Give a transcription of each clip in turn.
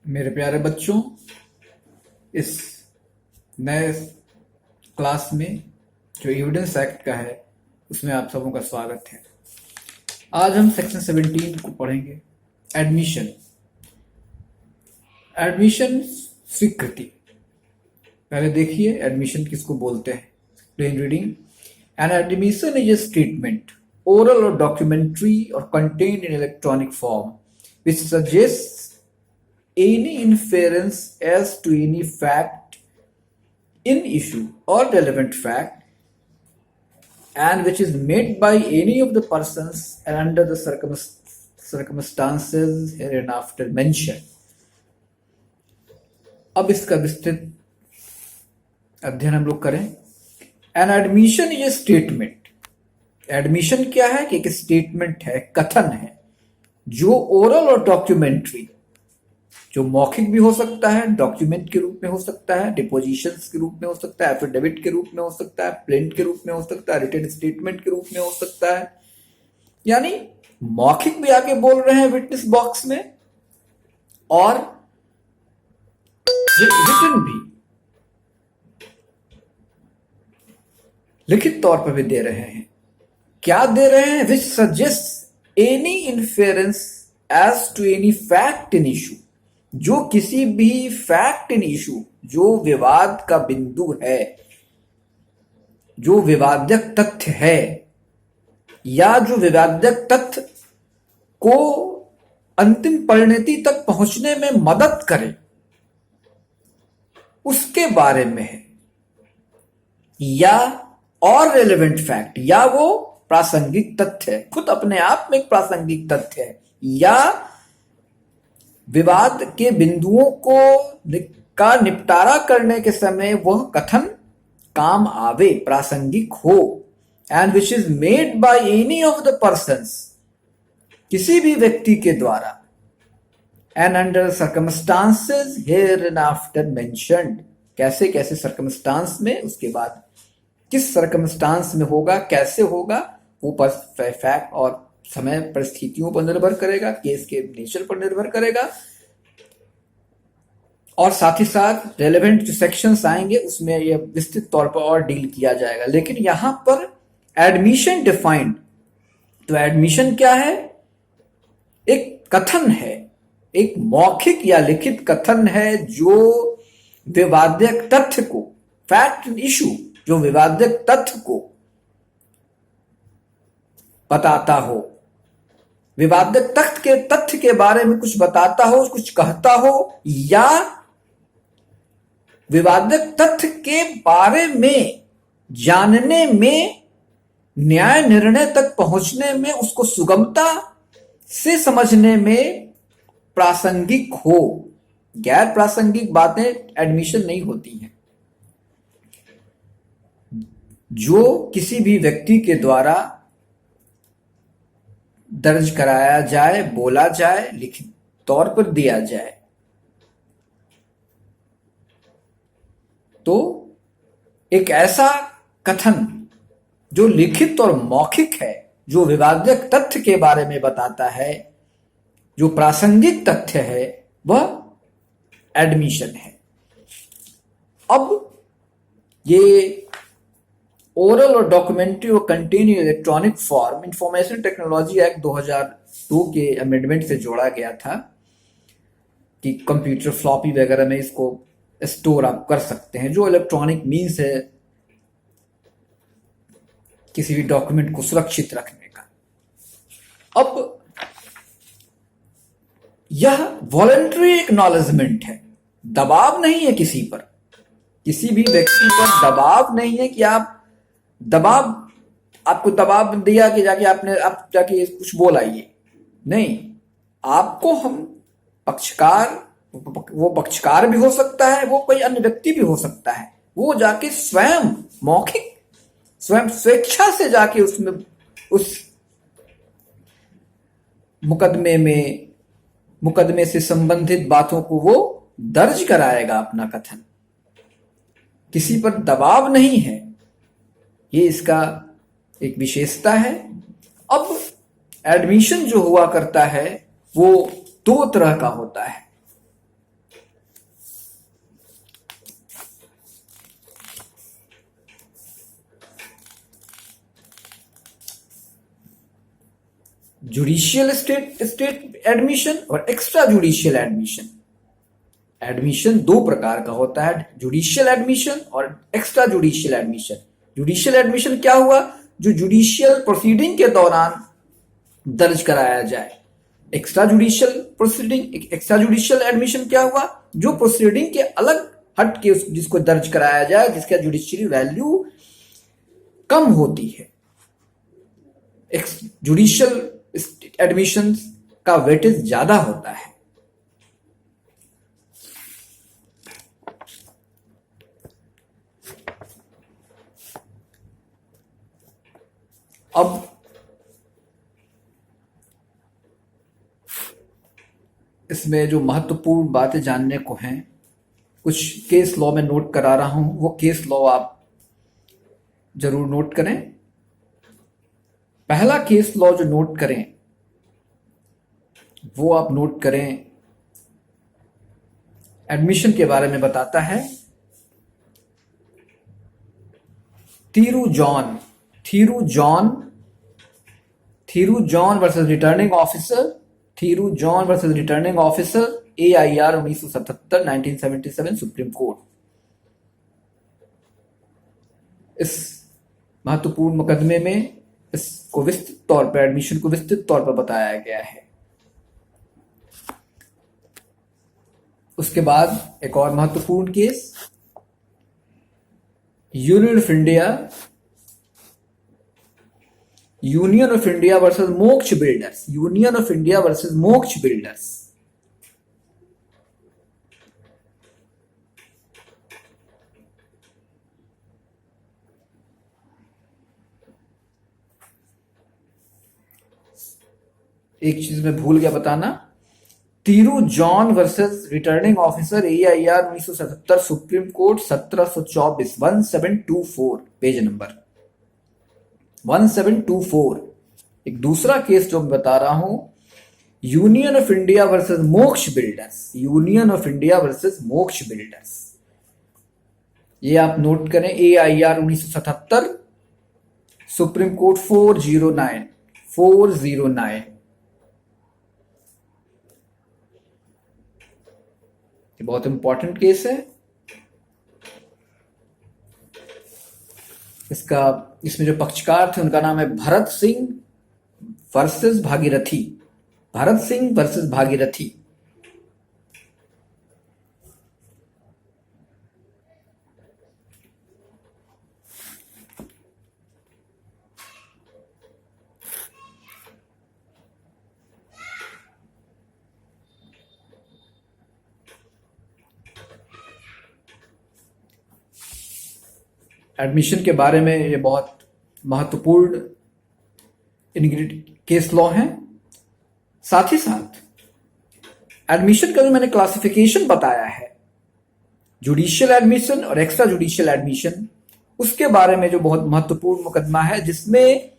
मेरे प्यारे बच्चों, इस नए क्लास में जो एविडेंस एक्ट का है उसमें आप सबों का स्वागत है। आज हम सेक्शन 17 को पढ़ेंगे। एडमिशन। एडमिशन स्वीकृति। पहले देखिए एडमिशन किसको बोलते हैं। Plain reading. An admission is a statement, oral or documentary or contained in electronic form, which suggests any inference as to any fact in issue or relevant fact, and which is made by any of the persons and under the circumstances hereinafter mentioned. अब इसका विस्तृत अध्ययन हम लोग करें। N admission is a statement. Admission क्या है कि एक स्टेटमेंट है, कथन है, जो ओरल और डॉक्यूमेंट्री, जो मौखिक भी हो सकता है, डॉक्यूमेंट के रूप में हो सकता है, डिपोजिशंस के रूप में हो सकता है, एफिडेविट के रूप में हो सकता है, प्लेंट के रूप में हो सकता है, रिटन स्टेटमेंट के रूप में हो सकता है। यानी मौखिक भी आके बोल रहे हैं विटनेस बॉक्स में, और रिटन भी, लिखित तौर पर भी दे रहे हैं। क्या दे रहे हैं? Which suggest any inference as to any fact in issue, जो किसी भी फैक्ट इन इशू, जो विवाद का बिंदु है, जो विवादक तथ्य है, या जो विवादक तथ्य को अंतिम परिणति तक पहुंचने में मदद करे, उसके बारे में है। या और रेलेवेंट फैक्ट, या वो प्रासंगिक तथ्य है, खुद अपने आप में एक प्रासंगिक तथ्य है, या विवाद के बिंदुओं का निपटारा करने के समय वह कथन काम आवे, प्रासंगिक हो। And which is made by any of the persons, किसी भी व्यक्ति के द्वारा, एंड अंडर सर्कमस्टांसेस हियरइनआफ्टर मेंशन्ड, कैसे कैसे सर्कमस्टांस में, उसके बाद किस सर्कमस्टांस में होगा, कैसे होगा, वो पर फैक्ट और समय परिस्थितियों पर निर्भर करेगा, केस के नेचर पर निर्भर करेगा। और साथ ही साथ रेलेवेंट जो सेक्शंस आएंगे उसमें यह विस्तृत तौर पर और डील किया जाएगा। लेकिन यहां पर एडमिशन डिफाइंड, तो एडमिशन क्या है? एक कथन है, एक मौखिक या लिखित कथन है जो विवादक तथ्य को, फैक्ट इशू, जो विवादक तथ्य को बताता हो, विवादक तथ्य के बारे में कुछ बताता हो, कुछ कहता हो, या विवादक तथ्य के बारे में जानने में, न्याय निर्णय तक पहुंचने में, उसको सुगमता से समझने में प्रासंगिक हो। गैर प्रासंगिक बातें एडमिशन नहीं होती हैं। जो किसी भी व्यक्ति के द्वारा दर्ज कराया जाए, बोला जाए, लिखित तौर पर दिया जाए, तो एक ऐसा कथन जो लिखित और मौखिक है, जो विवादक तथ्य के बारे में बताता है, जो प्रासंगिक तथ्य है, वह एडमिशन है। अब ये ओरल और डॉक्यूमेंट्री और contain in electronic form information technology act 2002 के अमेंडमेंट से जोड़ा गया था कि कंप्यूटर फ्लॉपी वगैरह में इसको स्टोर आप कर सकते हैं, जो इलेक्ट्रॉनिक मीन्स है किसी भी डॉक्यूमेंट को सुरक्षित रखने का। अब यह वॉलंटरी एक्नॉलेजमेंट है, दबाव नहीं है किसी पर, किसी भी व्यक्ति पर दबाव नहीं है कि आपको दबाव दिया कि आप जाके कुछ बोल आइए। नहीं, आपको हम पक्षकार, वो पक्षकार भी हो सकता है, वो कोई अन्य व्यक्ति भी हो सकता है, वो जाके स्वयं मौखिक, स्वयं स्वेच्छा से जाके उसमें, उस मुकदमे से संबंधित बातों को वो दर्ज कराएगा, अपना कथन। किसी पर दबाव नहीं है, ये इसका एक विशेषता है। अब एडमिशन जो हुआ करता है वो दो तरह का होता है। जुडिशियल स्टेट एडमिशन और एक्स्ट्रा जुडिशियल एडमिशन। एडमिशन दो प्रकार का होता है, जुडिशियल एडमिशन और extra judicial admission. Judicial admission क्या हुआ, जो जुडिशियल प्रोसीडिंग के दौरान दर्ज कराया जाए। एक्स्ट्रा जुडिशियल एडमिशन क्या हुआ, जो प्रोसीडिंग के अलग हट के जिसको दर्ज कराया जाए, जिसका जुडिशियरी वैल्यू कम होती है। जुडिशियल एडमिशन का वेटेज ज्यादा होता है। अब इसमें जो महत्वपूर्ण बातें जानने को हैं, कुछ केस लॉ में नोट करा रहा हूं, वो केस लॉ आप जरूर नोट करें। पहला केस लॉ जो नोट करें वो आप नोट करें, एडमिशन के बारे में बताता है। Thiru John versus returning officer AIR 1977 1977 supreme court. इस महत्वपूर्ण मुकदमे में इसको विस्तृत तौर पर, एडमिशन को विस्तृत तौर पर बताया गया है। उसके बाद एक और महत्वपूर्ण case, union of India versus Moksh builders. एक चीज मैं भूल गया बताना, Thiru John versus returning officer AIR 1977 supreme court 1724 1724 page number 1724। एक दूसरा केस जो मैं बता रहा हूं, union of India versus Moksh builders. ये आप नोट करें, AIR 1977 सुप्रीम कोर्ट 409। ये बहुत इंपॉर्टेंट केस है। इसमें जो पक्षकार थे उनका नाम है भरत सिंह वर्सेस भागीरथी। एडमिशन के बारे में ये बहुत महत्वपूर्ण केस लॉ है। साथ ही साथ एडमिशन का जो मैंने क्लासिफिकेशन बताया है, जुडिशियल एडमिशन और एक्स्ट्रा जुडिशियल एडमिशन, उसके बारे में जो बहुत महत्वपूर्ण मुकदमा है, जिसमें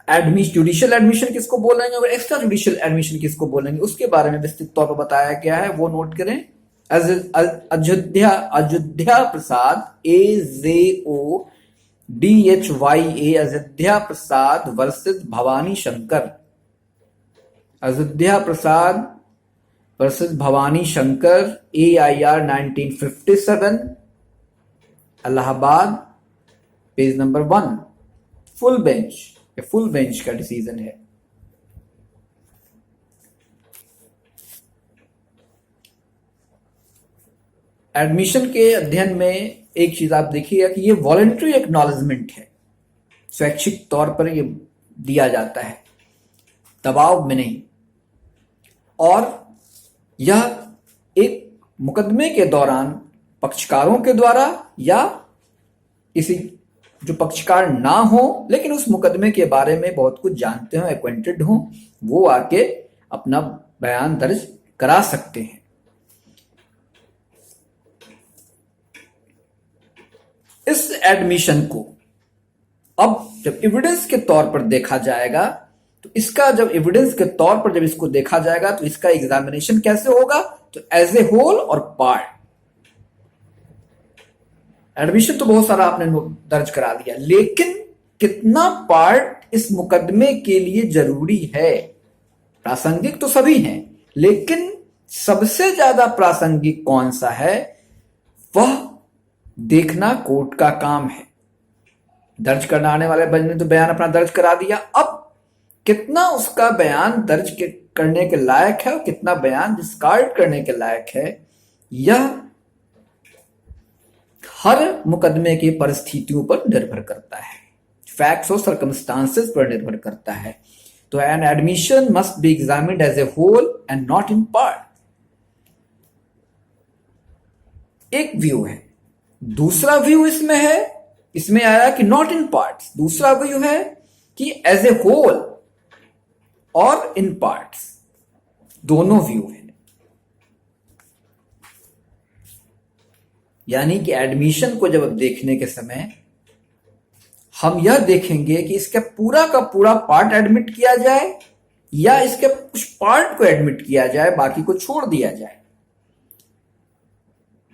जुडिशियल एडमिशन किसको बोलेंगे और एक्स्ट्रा जुडिशियल एडमिशन किसको बोलेंगे, उसके बारे में विस्तृत तौर पर बताया गया है, वो नोट करें। Ayodhya Prasad AJO DHYA Ayodhya Prasad versus Bhavani Shankar AIR 1957 Allahabad page number 1। Full bench का डिसीजन है। एडमिशन के अध्ययन में एक चीज आप देखिएगा कि ये वॉलंटरी एक्नॉलेजमेंट है, स्वैच्छिक तौर पर ये दिया जाता है, दबाव में नहीं। और यह एक मुकदमे के दौरान पक्षकारों के द्वारा या किसी जो पक्षकार ना हो लेकिन उस मुकदमे के बारे में बहुत कुछ जानते हो, एक्वेंटेड हो, वो आके अपना बयान दर्ज करा सकते हैं। इस एडमिशन को अब जब एविडेंस के तौर पर देखा जाएगा, तो इसका जब एविडेंस के तौर पर जब इसको देखा जाएगा तो इसका एग्जामिनेशन कैसे होगा, तो एज ए होल और पार्ट। एडमिशन तो बहुत सारा आपने दर्ज करा दिया, लेकिन कितना पार्ट इस मुकदमे के लिए जरूरी है। प्रासंगिक तो सभी हैं, लेकिन सबसे ज्यादा प्रासंगिक कौन सा है वह देखना कोर्ट का काम है। दर्ज कराने वाले बंदे ने तो बयान अपना दर्ज करा दिया, अब कितना उसका बयान दर्ज करने के लायक है और कितना बयान डिस्कार्ड करने के लायक है, यह हर मुकदमे की परिस्थितियों पर निर्भर करता है, फैक्ट्स और सर्कमस्टांसेस पर निर्भर करता है। तो an admission must be examined as a whole and not in part, एक व्यू है। दूसरा व्यू इसमें है, इसमें आया कि नॉट इन पार्ट्स। दूसरा व्यू है कि एज ए होल और इन पार्ट्स, दोनों व्यू है। यानी कि एडमिशन को जब देखने के समय हम यह देखेंगे कि इसका पूरा का पूरा पार्ट एडमिट किया जाए या इसके कुछ पार्ट को एडमिट किया जाए, बाकी को छोड़ दिया जाए।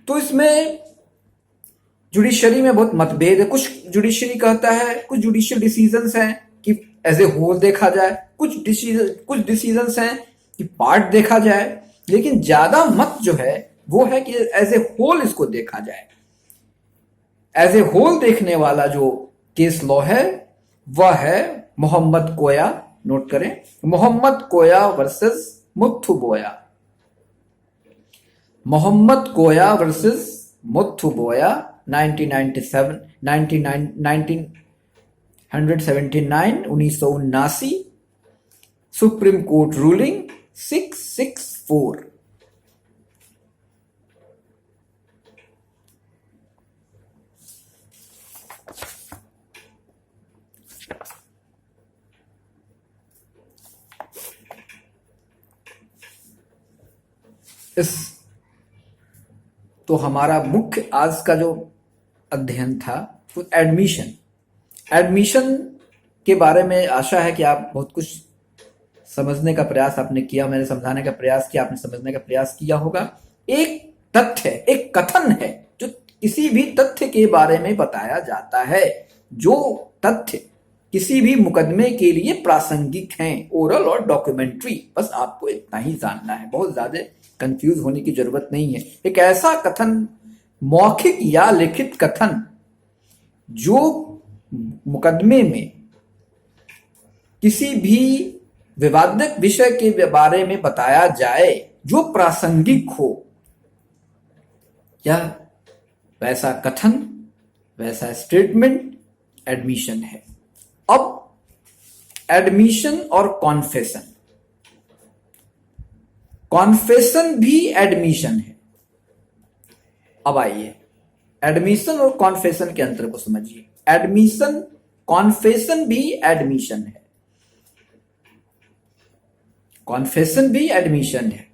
तो इसमें जुडिशरी में बहुत मतभेद है। कुछ जुडिशरी कहता है, कुछ जुडिशियल डिसीजंस हैं कि एज ए होल देखा जाए, कुछ डिसीजंस हैं कि पार्ट देखा जाए, लेकिन ज्यादा मत जो है वो है कि एज ए होल इसको देखा जाए। एज ए होल देखने वाला जो केस लॉ है वह है मोहम्मद कोया। नोट करें, मोहम्मद कोया वर्सेस मुथु बोया। मोहम्मद कोया वर्सेस मुथु बोया 1979 सुप्रीम कोर्ट रूलिंग 664। इस तो हमारा मुख्य आज का जो अध्ययन था वो एडमिशन के बारे में। आशा है कि आप बहुत कुछ समझने का प्रयास आपने किया, मैंने समझाने का प्रयास किया, आपने समझने का प्रयास किया होगा। एक तथ्य, एक कथन है जो किसी भी तथ्य के बारे में बताया जाता है, जो तथ्य किसी भी मुकदमे के लिए प्रासंगिक हैं, ओरल और डॉक्यूमेंट्री। बस आपको इतना ही जानना है, बहुत ज्यादा कंफ्यूज होने की जरूरत नहीं है। एक ऐसा कथन, मौखिक या लिखित कथन, जो मुकदमे में किसी भी विवादित विषय के बारे में बताया जाए, जो प्रासंगिक हो, यह वैसा कथन, वैसा स्टेटमेंट एडमिशन है। अब एडमिशन और कॉन्फेशन, कॉन्फेशन भी एडमिशन है। अब आइए एडमिशन और कॉन्फेशन के अंतर को समझिए। एडमिशन, कॉन्फेशन भी एडमिशन है, कॉन्फेशन भी एडमिशन है।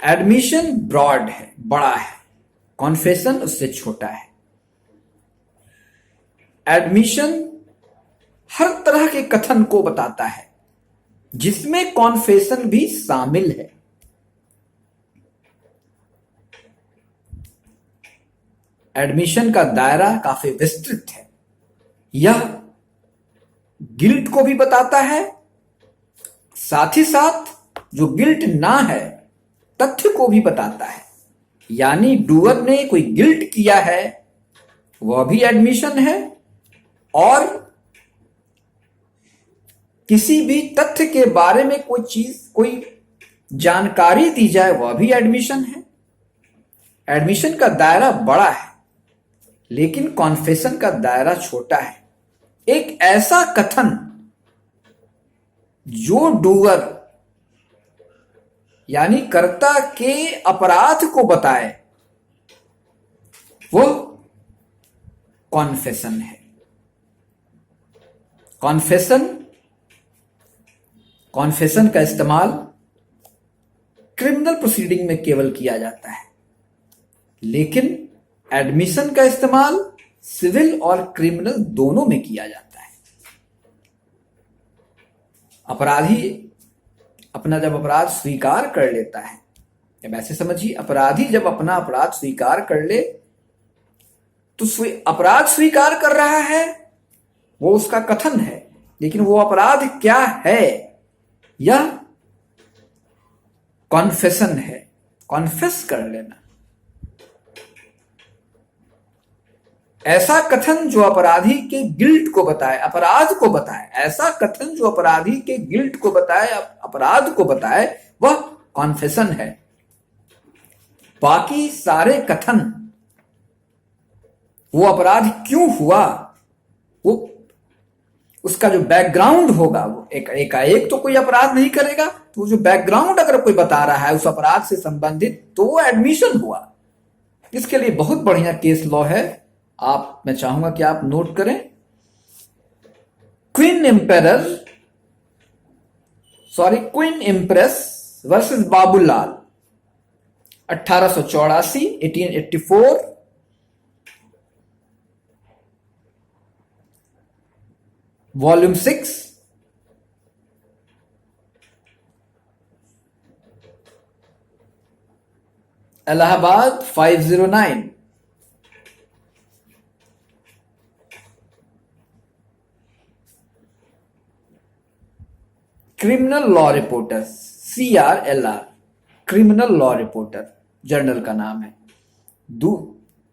एडमिशन ब्रॉड है, बड़ा है, कॉन्फेशन उससे छोटा है। एडमिशन हर तरह के कथन को बताता है जिसमें कॉन्फेशन भी शामिल है। एडमिशन का दायरा काफी विस्तृत है। यह गिल्ट को भी बताता है, साथ ही साथ जो गिल्ट ना है तथ्य को भी बताता है। यानी डूअर ने कोई गिल्ट किया है वह भी एडमिशन है, और किसी भी तथ्य के बारे में कोई चीज, कोई जानकारी दी जाए वह भी एडमिशन है। एडमिशन का दायरा बड़ा है लेकिन कॉन्फेशन का दायरा छोटा है। एक ऐसा कथन जो डूअर यानी कर्ता के अपराध को बताए वो कॉन्फेशन है। कॉन्फेशन का इस्तेमाल क्रिमिनल प्रोसीडिंग में केवल किया जाता है, लेकिन एडमिशन का इस्तेमाल सिविल और क्रिमिनल दोनों में किया जाता है। अपराधी अपना जब अपराध स्वीकार कर लेता है, जब ऐसे समझिए, अपराधी जब अपना अपराध स्वीकार कर ले तो अपराध स्वीकार कर रहा है, वो उसका कथन है, लेकिन वो अपराध क्या है? यह कॉन्फेशन है, कॉन्फेस कर लेना। ऐसा कथन जो अपराधी के गिल्ट को बताए, अपराध को बताए, ऐसा कथन जो अपराधी के गिल्ट को बताए, अपराध को बताए, वह कॉन्फेशन है। बाकी सारे कथन, वो अपराध क्यों हुआ, वो उसका जो बैकग्राउंड होगा, वो एकाएक तो कोई अपराध नहीं करेगा, तो जो बैकग्राउंड अगर कोई बता रहा है उस अपराध से संबंधित, तो वो एडमिशन हुआ। इसके लिए बहुत बढ़िया केस लॉ है, मैं चाहूंगा कि आप नोट करें। Queen impress versus Babulal, 1884, 1884, volume 6, Allahabad 509। Criminal law reporter, CRLR, criminal law reporter journal का नाम है।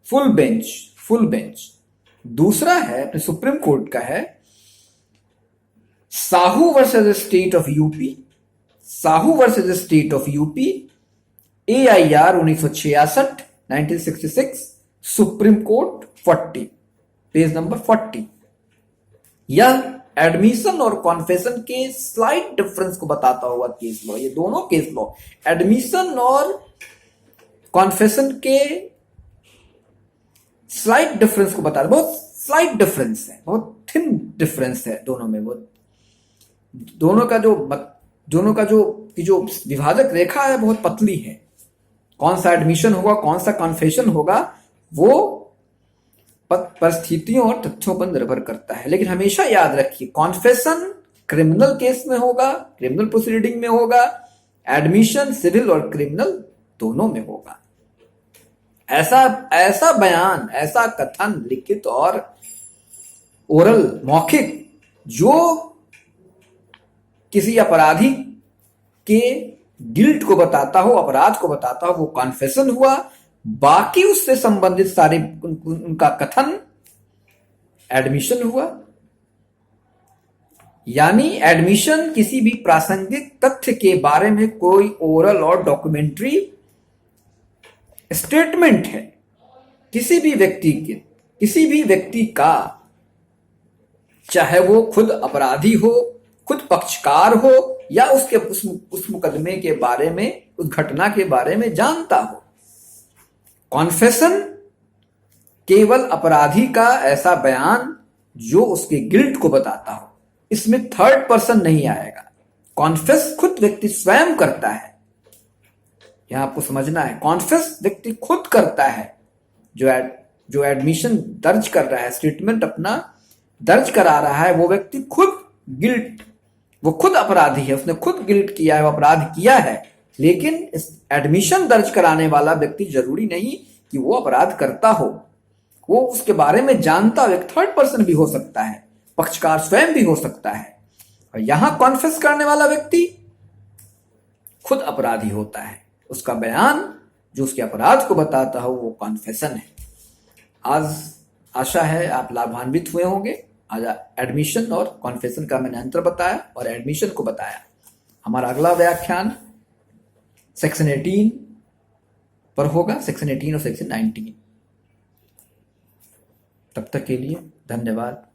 Full bench. दूसरा है अपने सुप्रीम कोर्ट का है Sahu versus state of UP, AIR 1966, 1966, supreme court 40, page number 40। यह एडमिशन और कॉन्फेशन के स्लाइट डिफरेंस को बताता हुआ केस लॉ, ये दोनों केस लॉ एडमिशन और कॉन्फेशन के स्लाइट डिफरेंस को बता रहे, बहुत स्लाइट डिफरेंस है, बहुत थिन डिफरेंस है दोनों में। वो दोनों का जो विभाजक रेखा है बहुत पतली है। कौन सा एडमिशन होगा, कौन सा कॉन्फेशन होगा, वो परिस्थितियों और तथ्यों पर निर्भर करता है। लेकिन हमेशा याद रखिए, कॉन्फेशन क्रिमिनल केस में होगा, क्रिमिनल प्रोसीडिंग में होगा, एडमिशन सिविल और क्रिमिनल दोनों में होगा। ऐसा बयान, ऐसा कथन, लिखित और ओरल, मौखिक, जो किसी अपराधी के गिल्ट को बताता हो, अपराध को बताता हो, वो कॉन्फेशन हुआ। बाकी उससे संबंधित सारे उनका कथन एडमिशन हुआ। यानी एडमिशन किसी भी प्रासंगिक तथ्य के बारे में कोई ओरल और डॉक्यूमेंट्री स्टेटमेंट है किसी भी व्यक्ति का, चाहे वो खुद अपराधी हो, खुद पक्षकार हो, या उसके उस मुकदमे के बारे में, उस घटना के बारे में जानता हो। कॉन्फेशन केवल अपराधी का ऐसा बयान जो उसके गिल्ट को बताता हो, इसमें थर्ड पर्सन नहीं आएगा। कॉन्फेस खुद व्यक्ति स्वयं करता है, यहां आपको समझना है। कॉन्फेस व्यक्ति खुद करता है, जो एडमिशन दर्ज कर रहा है, स्टेटमेंट अपना दर्ज करा रहा है, वो व्यक्ति वो खुद अपराधी है, उसने खुद गिल्ट किया है, वो अपराध किया है। लेकिन इस एडमिशन दर्ज कराने वाला व्यक्ति जरूरी नहीं कि वो अपराध करता हो, वो उसके बारे में जानता हो। एक थर्ड पर्सन भी हो सकता है, पक्षकार स्वयं भी हो सकता है। और यहां कॉन्फेस करने वाला व्यक्ति खुद अपराधी होता है, उसका बयान जो उसके अपराध को बताता हो वो कॉन्फेशन है। आज आशा है आप लाभान्वित हुए होंगे। आज एडमिशन और कॉन्फेशन का मैंने अंतर बताया और एडमिशन को बताया। हमारा अगला व्याख्यान सेक्शन 18 पर होगा, सेक्शन 18 और सेक्शन 19। तब तक के लिए धन्यवाद।